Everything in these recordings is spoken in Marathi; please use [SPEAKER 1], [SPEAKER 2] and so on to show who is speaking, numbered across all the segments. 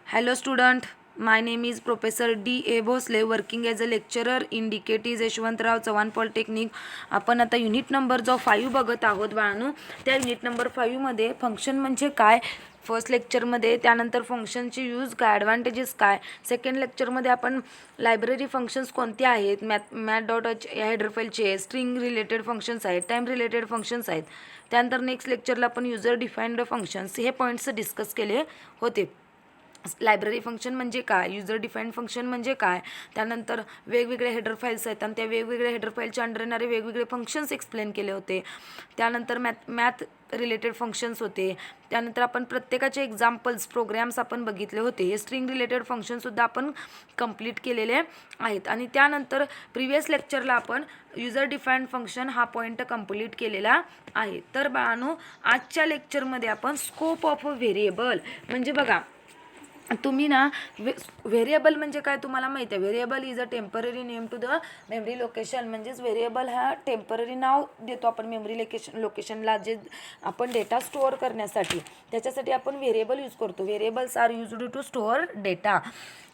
[SPEAKER 1] Hello student, my name is Professor D.A. Bhosle, working as a lecturer in DKT Yashwantrao Chavan polytechnic. आपण आता युनिट नंबर जो 5 बघत आहोत बाळांनो. त्या युनिट नंबर 5 मध्ये फंक्शन म्हणजे काय फर्स्ट लेक्चरमध्ये, त्यानंतर फंक्शनचे यूज काय, ॲडव्हान्टेजेस काय, सेकंड लेक्चरमध्ये आपण लायब्ररी फंक्शन्स कोणते आहेत, math.h या हेडर फाईलचे, स्ट्रिंग रिलेटेड फंक्शन्स आहेत, टाईम रिलेटेड फंक्शन्स आहेत. त्यानंतर नेक्स्ट लेक्चरला आपण युजर डिफाईन्ड फंक्शन्स हे पॉईंट्स डिस्कस केले होते. लायब्ररी फंक्शन म्हणजे काय, युजर डिफाईन्ड फंक्शन म्हणजे काय, त्यानंतर वेगवेगळे हेडर फाईल्स आहेत आणि त्या वेगवेगळ्या हेडर फाईलच्या अंडर येणारे वेगवेगळे फंक्शन्स एक्सप्लेन केले होते. त्यानंतर मॅथ रिलेटेड फंक्शन्स होते. त्यानंतर आपण प्रत्येकाचे एक्झाम्पल्स प्रोग्राम्स आपण बघितले होते. हे स्ट्रिंग रिलेटेड फंक्शनसुद्धा आपण कंप्लीट केलेले आहेत. आणि त्यानंतर प्रिव्हियस लेक्चरला आपण युजर डिफाईन्ड फंक्शन हा पॉईंट कंप्लीट केलेला आहे. तर बाळांनो, आजच्या लेक्चरमध्ये आपण स्कोप ऑफ व्हेरिएबल म्हणजे बघा, तुम्ही ना व्हेरिएबल म्हणजे काय तुम्हाला माहिती आहे. Variable is a temporary name to the memory location. म्हणजेच व्हेरिएबल हा टेम्पररी नाव देतो आपण मेमरी लोकेशनला, जे आपण डेटा स्टोअर करण्यासाठी, त्याच्यासाठी आपण व्हेरिएबल यूज करतो. Variables are used to store data.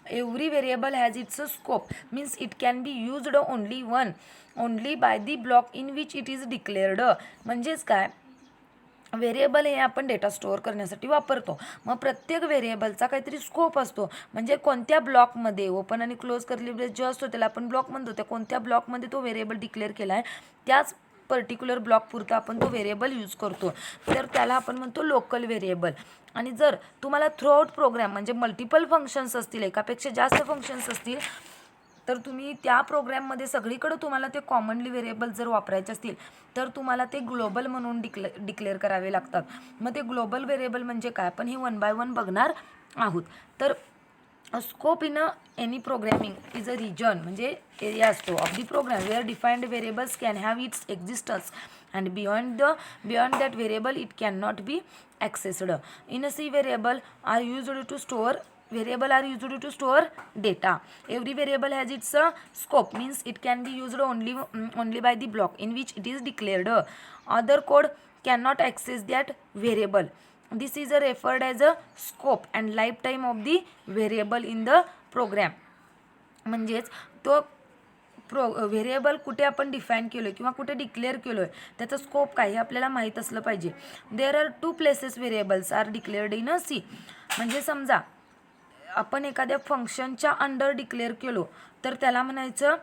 [SPEAKER 1] Every variable has its a scope, means it can be used only by the block in which it is declared. म्हणजेच काय, व्हेरिएबल हे आपण डेटा स्टोअर करण्यासाठी वापरतो. मग प्रत्येक व्हेरिएबलचा काहीतरी स्कोप असतो. म्हणजे कोणत्या ब्लॉकमध्ये, ओपन आणि क्लोज कर्ली ब्रेस जो असतो त्याला आपण ब्लॉक म्हणतो, त्या कोणत्या ब्लॉकमध्ये तो व्हेरिएबल डिक्लेअर केला आहे त्याच पर्टिक्युलर ब्लॉक पुरता आपण तो व्हेरिएबल यूज करतो. तर त्याला आपण म्हणतो लोकल व्हेरिएबल. आणि जर तुम्हाला थ्रूआउट प्रोग्राम म्हणजे मल्टिपल फंक्शन्स असतील, एकापेक्षा जास्त फंक्शन्स असतील, तर तुम्ही त्या प्रोग्राममध्ये सगळीकडे तुम्हाला ते कॉमनली व्हेरिएबल जर वापरायचे असतील तर तुम्हाला ते ग्लोबल म्हणून डिक्लेअर करावे लागतात. मग ते ग्लोबल व्हेरिएबल म्हणजे काय, आपण हे 1 बाय 1 बघणार आहोत. तर scope in any programming is a region म्हणजे एरिया असतो of the program where defined variables can have its existence and beyond that variable it can not be accessed. In C variable are used to store Variable are used to store data. Every variable has its scope, means it can be used only by the block in which it is declared. Other code cannot access that variable. This is referred as a scope and lifetime of the variable in the program. म्हणजेच तो व्हेरिएबल कुठे आपण डिफाईन केलो आहे किंवा कुठे डिक्लेअर केलो आहे, त्याचा स्कोप काय हे आपल्याला माहीत असलं पाहिजे. There are 2 places variables are declared in a C. म्हणजे समजा आपण एखाद्या फंक्शनच्या अंडर डिक्लेअर केलो तर त्याला म्हणायचं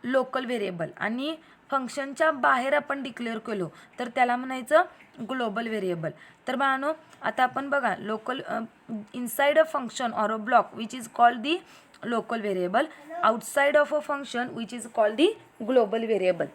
[SPEAKER 1] लोकल व्हेरिएबल, आणि फंक्शनच्या बाहेर आपण डिक्लेअर केलो तर त्याला म्हणायचं ग्लोबल व्हेरिएबल. तर बाळांनो, आता आपण बघा, local inside a function or a block which is called the local variable, outside of a function which is called the global variable.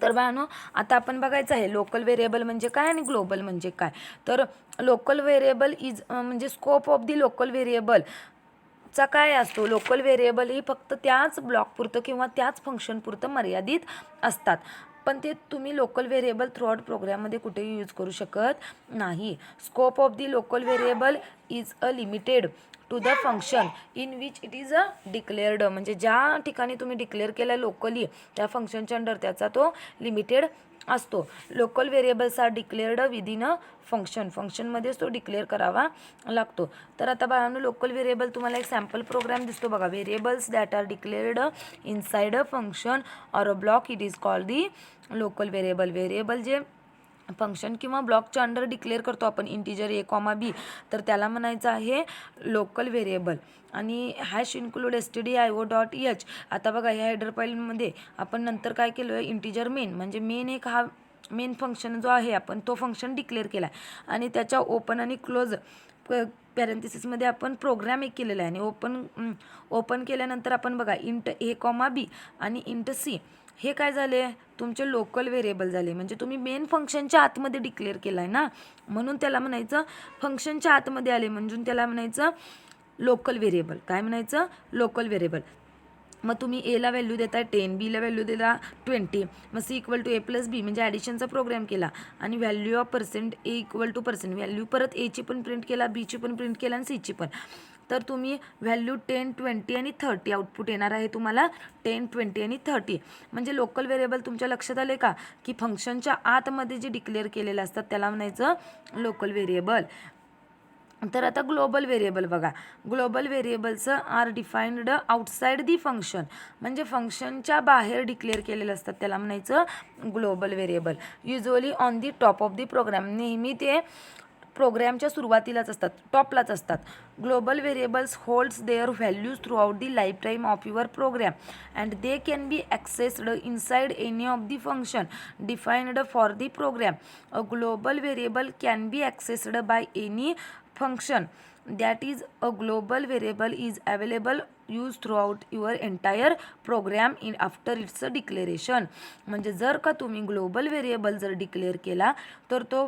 [SPEAKER 1] तर बाळांनो, आता आपण बघायचं आहे लोकल व्हेरिएबल म्हणजे काय आणि ग्लोबल म्हणजे काय. तर लोकल व्हेरिएबल इज म्हणजे स्कोप ऑफ दी लोकल व्हेरिएबलचा काय असतो, लोकल व्हेरिएबल ही फक्त त्याच ब्लॉकपुरतं किंवा त्याच फंक्शनपुरतं मर्यादित असतात. पण ते तुम्ही लोकल व्हेरिएबल थ्रूआउट प्रोग्राममध्ये कुठेही यूज करू शकत नाही. Scope of the local variable is a limited to the function in which it is a declared. म्हणजे ज्या ठिकाणी तुम्ही डिक्लेअर केला लोकली त्या फंक्शनच्या अंडर त्याचा तो लिमिटेड असतो. Local variables are declared within a फंक्शनमध्येच तो डिक्लेअर करावा लागतो. तर आता बाळांनो, लोकल व्हेरिएबल तुम्हाला एक सॅम्पल प्रोग्राम दिसतो बघा. Variables that are declared inside a function or a block it is called the local variable. Variable जे फंक्शन किंवा ब्लॉकच्या अंडर डिक्लेअर करतो आपण, इंटिजर a, b, तर त्याला म्हणायचं आहे लोकल व्हेरिएबल. आणि #stdio.h. आता बघा, ह्या हेडर फाईलमध्ये आपण नंतर काय केलं आहे, इंटिजर मेन म्हणजे मेन फंक्शन जो आहे आपण तो फंक्शन डिक्लेअर केला आहे आणि त्याच्या ओपन आणि क्लोज पॅरेंथिसिसमध्ये आपण प्रोग्राम एक केलेला आहे. आणि ओपन केल्यानंतर आपण बघा int a, b आणि int c हे काय झाले, तुमचे लोकल व्हेरिएबल झाले. म्हणजे तुम्ही मेन फंक्शनच्या आतमध्ये डिक्लेअर केला आहे ना, म्हणून त्याला म्हणायचं फंक्शनच्या आतमध्ये आले म्हणून त्याला म्हणायचं लोकल व्हेरिएबल. काय म्हणायचं, लोकल व्हेरिएबल. मग तुम्ही एला व्हॅल्यू देताय 10, बीला व्हॅल्यू दिला 20, मग c = a + b म्हणजे ॲडिशनचा प्रोग्राम केला आणि value of percent a = %, value परत a ची पण प्रिंट केला, b ची पण प्रिंट केला आणि c ची पण. तर तुम्ही व्हॅल्यू 10, 20 आणि 30 आउटपुट येणार आहे तुम्हाला 10, 20 आणि 30. म्हणजे लोकल व्हेरिएबल तुमच्या लक्षात आले का, की फंक्शनच्या आतमध्ये जे डिक्लेअर केलेले असतात त्याला म्हणायचं लोकल व्हेरिएबल. तर आता ग्लोबल व्हेरिएबल बघा, global variables are defined outside the function, म्हणजे फंक्शनच्या बाहेर डिक्लेअर केलेलं असतात, त्याला म्हणायचं global variable. Usually on the top of the program, नेहमी ते प्रोग्रॅमच्या सुरुवातीलाच असतात, टॉपलाच असतात. Global variables holds their values throughout the lifetime of your program and they can be accessed inside any of the function defined for the program. A global variable can be ॲक्सेस्ड by any function that is a global variable is available use throughout your entire program in after its declaration. म्हणजे जर का तुम्ही ग्लोबल व्हेरिएबल जर डिक्लेअर केला तर तो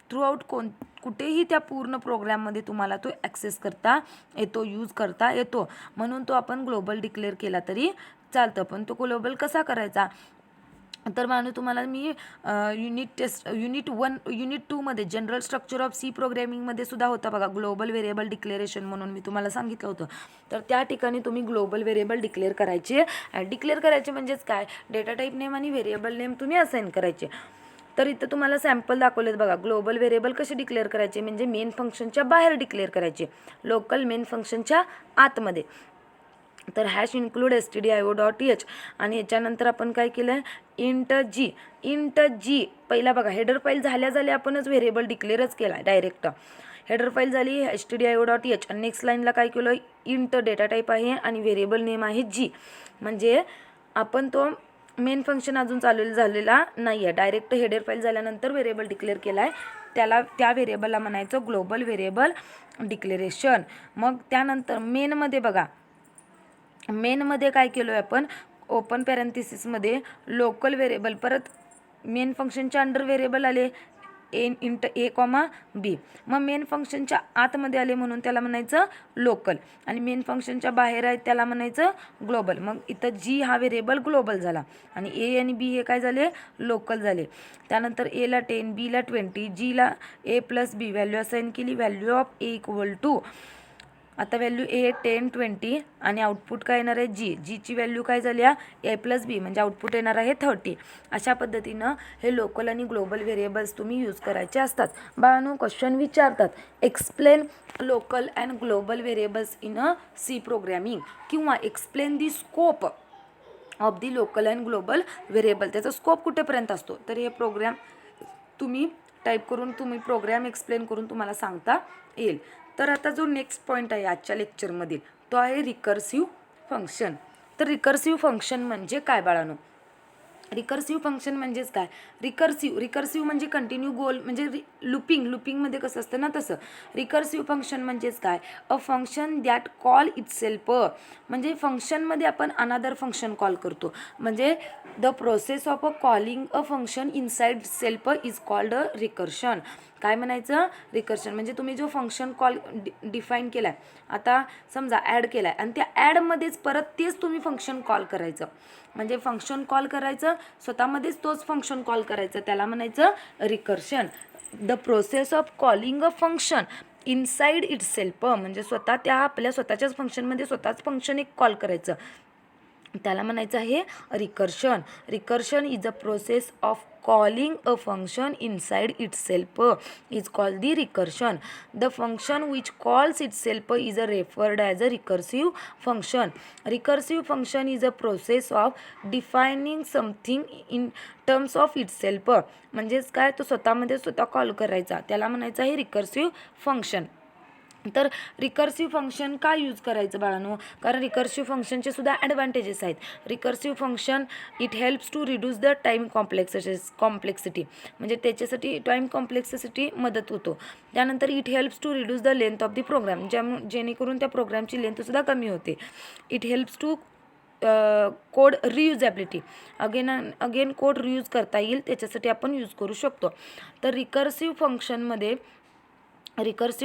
[SPEAKER 1] थ्रूआउट कुठेही त्या पूर्ण प्रोग्राममध्ये तुम्हाला तो ॲक्सेस करता येतो, यूज करता येतो, म्हणून तो आपण ग्लोबल डिक्लेअर केला तरी चालतं. पण तो ग्लोबल कसा करायचा, तर मानू तुम्हाला मी युनिट 2मध्ये जनरल स्ट्रक्चर ऑफ सी प्रोग्रॅमिंगमध्ये सुद्धा होता बघा ग्लोबल व्हेरिएबल डिक्लेरेशन म्हणून मी तुम्हाला सांगितलं होतं. तर त्या ठिकाणी तुम्ही ग्लोबल व्हेरिएबल डिक्लेअर करायचे म्हणजेच काय, डेटा टाईप नेम आणि व्हेरिएबल नेम तुम्ही असाइन करायचे. तर इथं तुम्हाला सॅम्पल दाखवलेत बघा, ग्लोबल व्हेरिएबल कसे डिक्लेअर करायचे, म्हणजे मेन फंक्शनच्या बाहेर डिक्लेअर करायचे, लोकल मेन फंक्शनच्या आतमध्ये. तर हॅश इन्क्लूड stdio.h आणि याच्यानंतर आपण काय केलं आहे, इंट जी पहिला बघा हेडर फाईल झाल्या आपणच व्हेरिएबल डिक्लेअरच केला आहे डायरेक्ट. हेडर फाईल झाली stdio.h आणि नेक्स्ट लाईनला काय केलं, इंट डेटा टाईप आहे आणि व्हेरिएबल नेम आहे जी, म्हणजे आपण तो मेन फंक्शन अजून चालू झालेला नाही आहे, डायरेक्ट हेडर फाईल झाल्यानंतर व्हेरिएबल डिक्लेअर केला आहे, त्या व्हेरिएबलला म्हणायचं ग्लोबल व्हेरिएबल डिक्लेरेशन. मग त्यानंतर मेनमध्ये बघा, मेनमध्ये काय केलो आहे आपण, ओपन पॅरेंथिसिसमध्ये लोकल व्हेरिएबल, परत मेन फंक्शनच्या अंडर व्हेरिएबल आले इंट ए कॉमा बी, मग मेन फंक्शनच्या आतमध्ये आले म्हणून त्याला म्हणायचं लोकल, आणि मेन फंक्शनच्या बाहेर आहे त्याला म्हणायचं ग्लोबल. मग इथं जी हा व्हेरिएबल ग्लोबल झाला आणि ए आणि बी हे काय झाले, लोकल झाले. त्यानंतर एला 10, बीला 20, जीला a+b व्हॅल्यू असाइन केली, value of a equal to, आता व्हॅल्यू ए 10, 20 आणि आउटपुट काय येणार आहे जीची व्हॅल्यू काय झाली आहे a+b, म्हणजे आउटपुट येणार आहे 30. अशा पद्धतीनं हे लोकल आणि ग्लोबल व्हेरिएबल्स तुम्ही यूज करायचे असतात. बाळांनो क्वेश्चन विचारतात, explain local and global variables in a C programming, किंवा explain the scope of the local and global variable, त्याचा स्कोप कुठेपर्यंत असतो. तर हे प्रोग्राम तुम्ही टाईप करून तुम्ही प्रोग्राम एक्सप्लेन करून तुम्हाला सांगता येईल. तर आता जो नेक्स्ट पॉईंट आहे आजच्या लेक्चरमधील तो आहे रिकर्सिव्ह फंक्शन. तर रिकर्सिव्ह फंक्शन म्हणजे काय बाळांनो, रिकर्सिव्ह फंक्शन म्हणजेच काय, रिकर्सिव्ह म्हणजे कंटिन्यू गोल, म्हणजे लुपिंगमध्ये कसं असतं ना तसं. रिकर्सिव्ह फंक्शन म्हणजेच काय, a function that call itself, म्हणजे फंक्शनमध्ये आपण अनादर फंक्शन कॉल करतो, म्हणजे the process of a calling a function inside self is called a recursion. काय म्हणायचं, रिकर्शन म्हणजे तुम्ही जो फंक्शन कॉल डिफाईन केला आहे, आता समजा ॲड केला आहे आणि त्या ॲडमध्येच परत तेच तुम्ही फंक्शन कॉल करायचं, म्हणजे फंक्शन कॉल करायचं स्वतःमध्येच तोच फंक्शन कॉल करायचं, त्याला म्हणायचं recursion. The process of calling a function inside itself, म्हणजे स्वतः त्या आपल्या स्वतःच्याच फंक्शनमध्ये स्वतःच फंक्शन एक कॉल करायचं, त्याला म्हणायचं आहे recursion. Recursion is a process of calling a function inside itself is called the recursion. The function which calls itself is referred as a recursive function. Recursive function is a process of defining something in terms of itself, म्हणजेच काय, तो स्वतःमध्ये स्वतः कॉल करायचा, त्याला म्हणायचं आहे रिकर्सिव्ह फंक्शन. तर रिकर्सिव्ह फंक्शन का यूज करायचं बाळांनो, कारण रिकर्सिव्ह फंक्शनचे सुद्धा ॲडव्हान्टेजेस आहेत. Recursive function it helps to reduce the time complexity, म्हणजे त्याच्यासाठी टाईम कॉम्प्लेक्सिटी मदत होतो. त्यानंतर it helps to reduce the length of the program, जेणेकरून त्या प्रोग्रामची लेंथसुद्धा कमी होते. It helps to code reusability, again code reuse करता येईल त्याच्यासाठी आपण यूज करू शकतो. तर रिकर्सिव्ह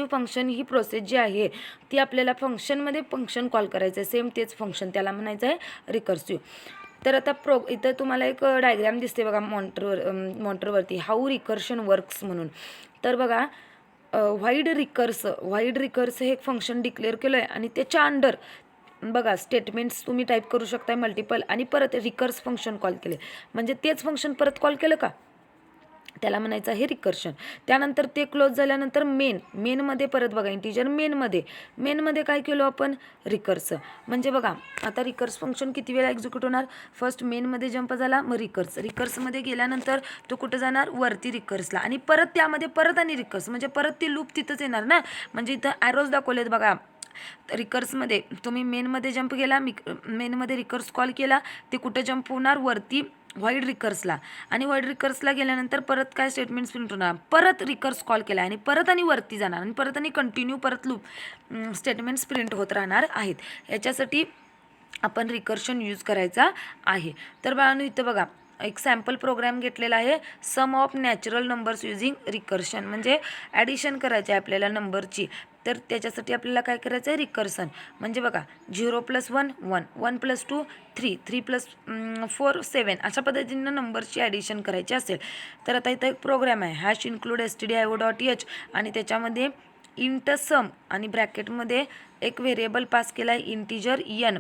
[SPEAKER 1] फंक्शन ही प्रोसेस जी आहे ती आपल्याला फंक्शनमध्ये फंक्शन कॉल करायचं आहे, सेम तेच फंक्शन, त्याला म्हणायचं आहे रिकर्सिव्ह. तर आता इथं तुम्हाला एक डायग्राम दिसते बघा मॉनिटरवरती, हाऊ रिकर्शन वर्क्स म्हणून. तर बघा व्हाईड रिकर्स हे एक फंक्शन डिक्लेअर केलं आहे आणि त्याच्या अंडर बघा स्टेटमेंट्स तुम्ही टाईप करू शकताय मल्टिपल, आणि परत रिकर्स फंक्शन कॉल केले, म्हणजे तेच फंक्शन परत कॉल केलं का, त्याला म्हणायचं आहे रिकर्शन. त्यानंतर ते क्लोज झाल्यानंतर मेनमध्ये परत बघा इंटिजर मेनमध्ये काय केलो आपण रिकर्स. म्हणजे बघा आता रिकर्स फंक्शन किती वेळा एक्झिक्यूट होणार, फर्स्ट मेनमध्ये जंप झाला मग रिकर्समध्ये गेल्यानंतर तो कुठं जाणार वरती रिकर्सला आणि परत त्यामध्ये परत आणि रिकर्स म्हणजे परत ती लूप तिथंच येणार ना. म्हणजे इथं ॲरोज दाखवलेत बघा रिकर्समध्ये तुम्ही मेनमध्ये जंप केला मेनमध्ये रिकर्स कॉल केला ते कुठं जंप होणार वरती व्हाईड रिकर्सला आणि व्हाईड रिकर्सला गेल्यानंतर परत काय स्टेटमेंट प्रिंट होणार परत रिकर्स कॉल केला आणि परत आणि वरती जाणार आणि परत आणि कंटिन्यू परत लूप स्टेटमेंट्स प्रिंट होत राहणार आहेत. याच्यासाठी आपण रिकर्शन यूज करायचा आहे. तर बाळांनो इथं बघा एक सॅम्पल प्रोग्राम घेतलेला आहे sum of natural numbers using recursion. म्हणजे ॲडिशन करायचे आहे आपल्याला नंबरची. तर त्याच्यासाठी आपल्याला काय करायचं आहे रिकर्सन. म्हणजे बघा 0+1 1 1+2 3 3+4 7 अशा पद्धतीनं नंबरची ॲडिशन करायची असेल तर आता इथं एक प्रोग्राम आहे #include stdio.h आणि त्याच्यामध्ये इंट सम आणि ब्रॅकेटमध्ये एक व्हेरिएबल पास केला आहे इंटिजर n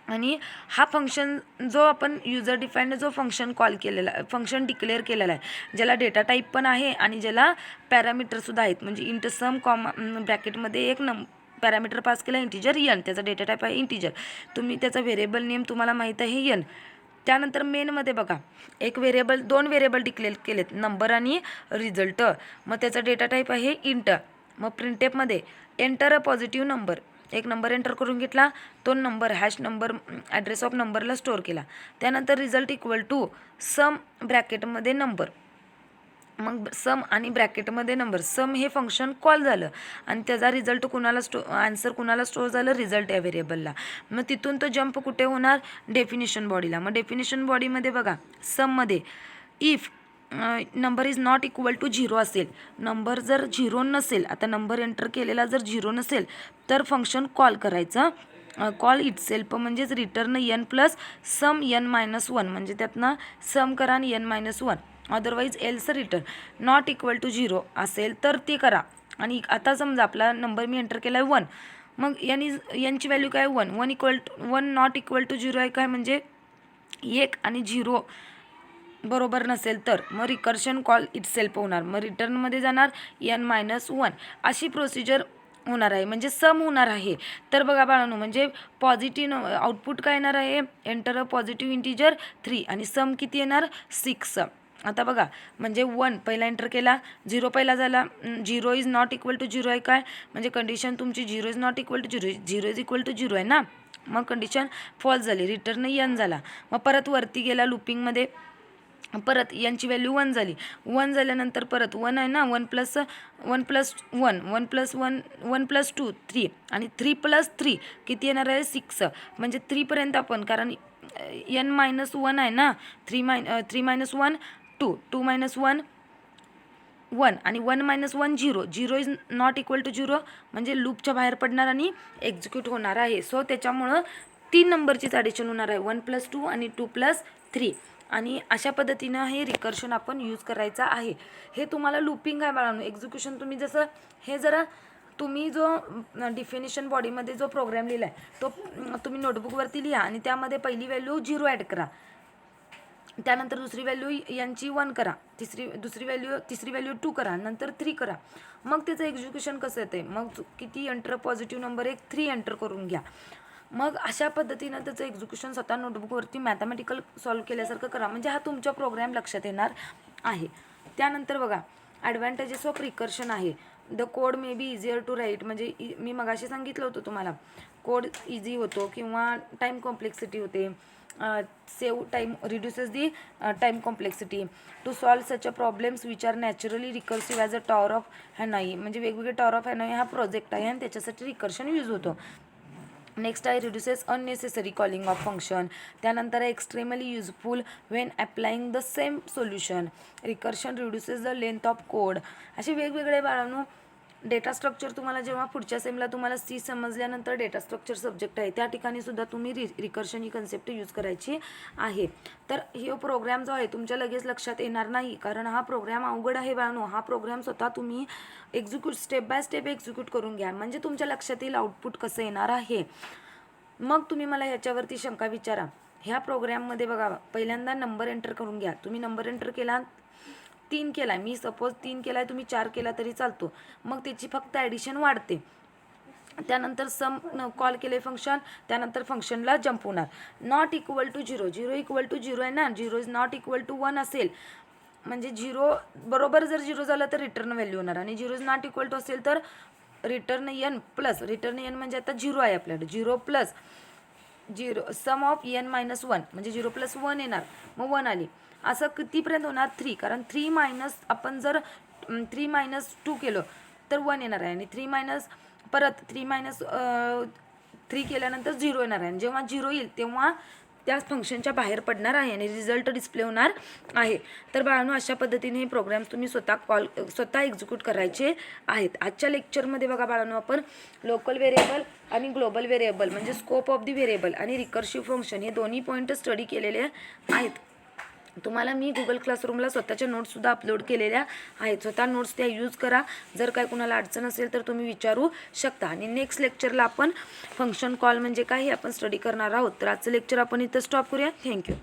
[SPEAKER 1] आणि हा फंक्शन जो आपण युजर डिफाईंड जो फंक्शन कॉल केलेला फंक्शन डिक्लेअर केलेला आहे ज्याला डेटा टाईप पण आहे आणि ज्याला पॅरामीटरसुद्धा आहेत. म्हणजे इंट सम ब्रॅकेटमध्ये एक पॅरामीटर पास केला इंटिजर n त्याचा डेटा टाईप आहे इंटिजर. तुम्ही त्याचा व्हेरिएबल नेम तुम्हाला माहीत आहे n. त्यानंतर मेनमध्ये बघा दोन व्हेरिएबल डिक्लेअर केलेत नंबर आणि रिझल्ट. मग त्याचा डेटा टाईप आहे इंट. मग प्रिंटेपमध्ये एंटर अ पॉझिटिव्ह नंबर एक नंबर एंटर करून घेतला तो नंबर नंबर ॲड्रेस ऑफ नंबरला स्टोअर केला. त्यानंतर रिझल्ट इक्वल टू सम ब्रॅकेटमध्ये नंबर मग सम आणि ब्रॅकेटमध्ये नंबर सम हे फंक्शन कॉल झालं आणि त्याचा रिझल्ट आन्सर कुणाला स्टोअर झालं रिझल्ट या व्हेरिएबलला. मग तिथून तो जंप कुठे होणार डेफिनेशन बॉडीला. मग डेफिनेशन बॉडीमध्ये बघा सममध्ये if number is not equal to 0 असेल नंबर जर 0 नसेल आता नंबर एंटर केलेला जर 0 नसेल तर फंक्शन कॉल करायचं कॉल इटसेल्फ म्हणजेच return n plus sum n-1 म्हणजे त्यातनं सम करा आणि n-1 otherwise else return not equal to 0 असेल तर ते करा. आणि आता समजा आपला नंबर मी एंटर केला आहे 1 मग यांची व्हॅल्यू काय 1 नॉट इक्वल टू 0 आहे काय म्हणजे 1 आणि 0 बरोबर नसेल तर मग रिकर्शन कॉल इटसेल्फ होणार. मग रिटर्नमध्ये जाणार n-1 अशी प्रोसिजर होणार आहे म्हणजे सम होणार आहे. तर बघा बाळांनो म्हणजे पॉझिटिव्ह आउटपुट काय येणार आहे एंटर अ पॉझिटिव्ह इंटिजर 3 आणि सम किती येणार 6. आता बघा म्हणजे 1 पहिला एंटर केला 0 पहिला झाला 0 इज नॉट इक्वल टू 0 आहे काय म्हणजे कंडिशन तुमची 0 is not equal to 0 is equal to 0 आहे ना. मग कंडिशन फॉल्स झाली रिटर्न n झाला. मग परत वरती गेला लूपिंगमध्ये परत यांची व्हॅल्यू 1 झाली 1 झाल्यानंतर परत 1 आहे ना 1+2 3 आणि 3+3 किती येणार आहे 6 म्हणजे 3पर्यंत आपण कारण n-1 आहे ना 3-1 2 2-1 1 आणि 1-1 0 इज नॉट इक्वल टू 0 म्हणजे लूपच्या बाहेर पडणार आणि एक्झिक्यूट होणार आहे. सो त्याच्यामुळं 3 नंबरचीच ॲडिशन होणार आहे 1+2 आणि 2+3 आणि अशा पद्धतीनं हे रिकर्शन आपण यूज करायचं आहे. हे तुम्हाला लूपिंग आहे बाळांनो एक्झिक्युशन तुम्ही जसं हे जरा तुम्ही जो डिफिनेशन बॉडीमध्ये जो प्रोग्राम लिहिला आहे तो तुम्ही नोटबुकवरती लिहा आणि त्यामध्ये पहिली व्हॅल्यू 0 ॲड करा त्यानंतर दुसरी व्हॅल्यू यांची 1 करा तिसरी व्हॅल्यू 2 करा नंतर 3 करा. मग त्याचं एक्झिक्युशन कसं येतं मग किती एंटर पॉझिटिव्ह नंबर 3 एंटर करून घ्या. मग अशा पद्धतीनं त्याचं एक्झिक्युशन स्वतः नोटबुकवरती मॅथमॅटिकल सॉल्व केल्यासारखं करा म्हणजे हा तुमचा प्रोग्राम लक्षात येणार आहे. त्यानंतर बघा ॲडव्हान्टेजेस ऑफ रिकर्शन आहे. The code may be easier to write म्हणजे मी मगाशी सांगितलं होतं तुम्हाला कोड इझी होतो किंवा टाईम कॉम्प्लेक्सिटी होते save time reduces the time complexity to solve such a problems which are naturally recursive as a tower of Hanoi म्हणजे वेगवेगळे टॉवर ऑफ हॅनॉई हा प्रोजेक्ट आहे आणि त्याच्यासाठी रिकर्शन यूज होतो. नेक्स्ट आहे reduces unnecessary calling of function. त्यानंतर आहे extremely useful Wien applying the same solution. Recursion reduces the length of code. असे वेगवेगळे बाळांनो डेटा स्ट्रक्चर तुम्हाला जेव्हा पुढच्या सेमला तुम्हाला सी समजल्यानंतर डेटा स्ट्रक्चर सब्जेक्ट आहे त्या ठिकाणी सुद्धा तुम्ही रिकर्शन ही कन्सेप्ट यूज करायची आहे. तर हे प्रोग्राम जो आहे तुमच्या लगेच लक्षात येणार नाही कारण हा प्रोग्राम अवघड आहे बाळांनो. हा प्रोग्राम स्वतः तुम्ही स्टेप बाय स्टेप एक्झिक्यूट करून घ्या म्हणजे तुमच्या लक्षात येईल आउटपुट कसं येणार आहे. मग तुम्ही मला ह्याच्यावरती शंका विचारा. ह्या प्रोग्राममध्ये बघा पहिल्यांदा नंबर एंटर करून घ्या. तुम्ही नंबर एंटर केला 3 केला आहे, मी सपोज 3 केला आहे, तुम्ही 4 केला तरी चालतो, मग त्याची फक्त ॲडिशन वाढते. त्यानंतर सम कॉल केले फंक्शन, त्यानंतर फंक्शनला जंप होणार. Not equal to 0, 0 equal to 0 आहे ना, 0 इज नॉट इक्वल टू 1 असेल म्हणजे 0 बरोबर जर 0 झालं तर रिटर्न व्हॅल्यू होणार, आणि 0 इज नॉट इक्वल टू असेल तर return n plus, return n म्हणजे आता 0 आहे आपल्याकडे, 0 plus 0 sum of n minus 1 म्हणजे 0 प्लस 1 येणार, मग 1 आली. असं कितीपर्यंत होणार 3, कारण 3 मायनस आपण जर 3 मायनस 2 केलं तर 1 येणार आहे, आणि 3 मायनस परत 3 मायनस 3 केल्यानंतर 0 येणार आहे, आणि जेव्हा 0 येईल तेव्हा त्या फंक्शनच्या बाहेर पडणार आहे आणि रिझल्ट डिस्प्ले होणार आहे. तर बाळांनो, अशा पद्धतीने हे प्रोग्राम्स तुम्ही स्वतः एक्झिक्यूट करायचे आहेत. आजच्या लेक्चरमध्ये बघा बाळांनो, आपण लोकल व्हेरिएबल आणि ग्लोबल व्हेरिएबल म्हणजे स्कोप ऑफ दी व्हेरिएबल आणि रिकर्सिव्ह फंक्शन हे दोन्ही पॉईंट स्टडी केलेले आहेत. तुम्हाला मी गुगल क्लासरूमला स्वतःच्या नोट्ससुद्धा अपलोड केलेल्या आहेत, स्वतः नोट्स त्या यूज करा. जर काय कुणाला अडचण असेल तर तुम्ही विचारू शकता. आणि नेक्स्ट लेक्चरला आपण फंक्शन कॉल म्हणजे काय हे आपण स्टडी करणार आहोत. तर आजचं लेक्चर आपण इथं स्टॉप करूया. थँक्यू.